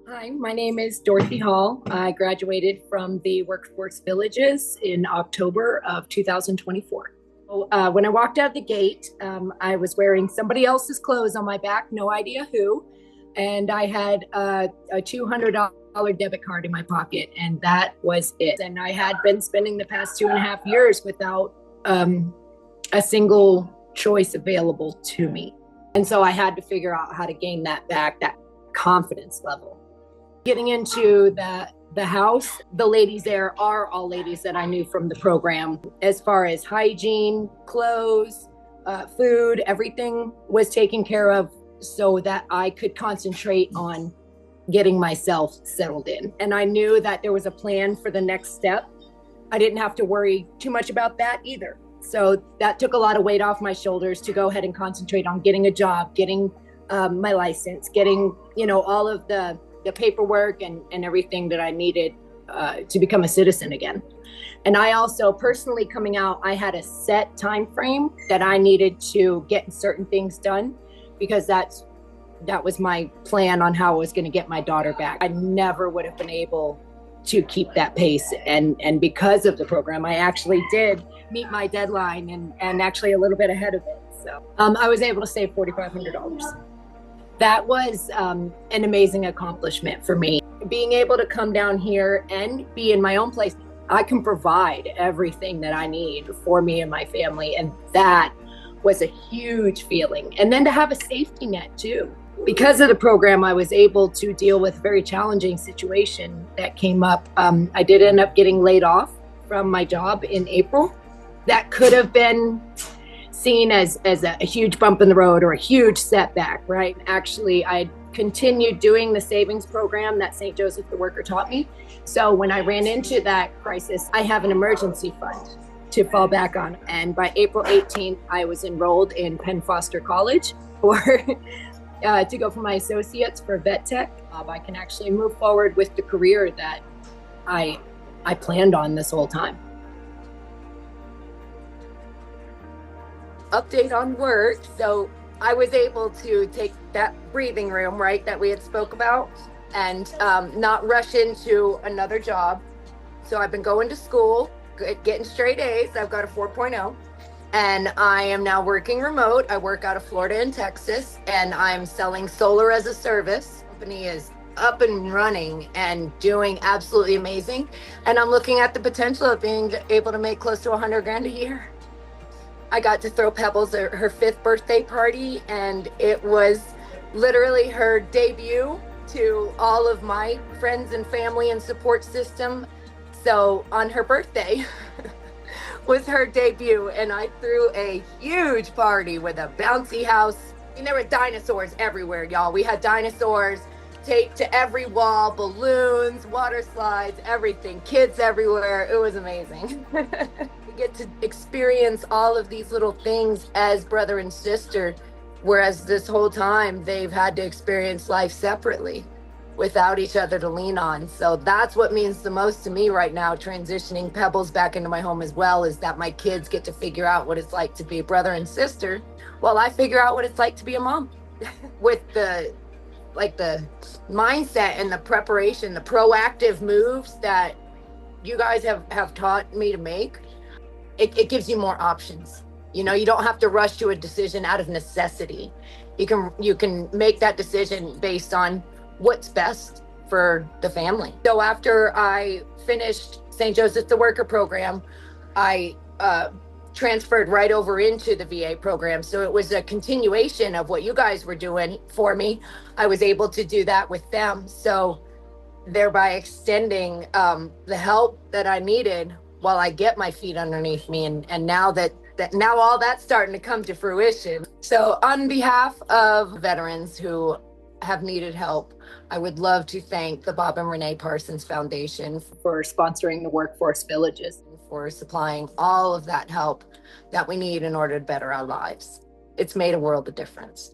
Hi, my name is Dorothy Hall. I graduated from the Workforce Villages in October of 2024. When I walked out of the gate, I was wearing somebody else's clothes on my back, no idea who, and I had a $200 debit card in my pocket, and that was it. And I had been spending the past 2.5 years without a single choice available to me. And so I had to figure out how to gain that back, that confidence level. Getting into the house, the ladies there are all ladies that I knew from the program. As far as hygiene, clothes, food, everything was taken care of so that I could concentrate on getting myself settled in. And I knew that there was a plan for the next step. I didn't have to worry too much about that either. So that took a lot of weight off my shoulders to go ahead and concentrate on getting a job, getting my license, getting, all of the paperwork and everything that I needed to become a citizen again. And I also personally coming out, I had a set time frame that I needed to get certain things done because that was my plan on how I was going to get my daughter back. I never would have been able to keep that pace. And because of the program, I actually did meet my deadline and actually a little bit ahead of it. So I was able to save $4,500. That was an amazing accomplishment for me. Being able to come down here and be in my own place, I can provide everything that I need for me and my family. And that was a huge feeling. And then to have a safety net too. Because of the program, I was able to deal with a very challenging situation that came up. I did end up getting laid off from my job in April. That could have been seen as a huge bump in the road or a huge setback, right? Actually, I continued doing the savings program that St. Joseph the Worker taught me. So when I ran into that crisis, I have an emergency fund to fall back on. And by April 18th, I was enrolled in Penn Foster College to go for my associates for vet tech. I can actually move forward with the career that I planned on this whole time. Update on work. So I was able to take that breathing room, right, that we had spoke about and not rush into another job. So I've been going to school, getting straight A's. I've got a 4.0 and I am now working remote. I work out of Florida and Texas and I'm selling solar as a service. The company is up and running and doing absolutely amazing. And I'm looking at the potential of being able to make close to 100 grand a year. I got to throw Pebbles at her 5th birthday party, and it was literally her debut to all of my friends and family and support system. So on her birthday was her debut, and I threw a huge party with a bouncy house. And there were dinosaurs everywhere, y'all. We had dinosaurs taped to every wall, balloons, water slides, everything, kids everywhere. It was amazing. Get to experience all of these little things as brother and sister, whereas this whole time they've had to experience life separately without each other to lean on. So that's what means the most to me right now, transitioning Pebbles back into my home as well, is that my kids get to figure out what it's like to be a brother and sister while I figure out what it's like to be a mom. With the mindset and the preparation, the proactive moves that you guys have taught me to make, it gives you more options. You don't have to rush to a decision out of necessity. You can make that decision based on what's best for the family. So after I finished St. Joseph the Worker program, I transferred right over into the VA program. So it was a continuation of what you guys were doing for me. I was able to do that with them. So thereby extending the help that I needed while I get my feet underneath me. And now that now all that's starting to come to fruition. So on behalf of veterans who have needed help, I would love to thank the Bob and Renee Parsons Foundation for sponsoring the Workforce Villages and for supplying all of that help that we need in order to better our lives. It's made a world of difference.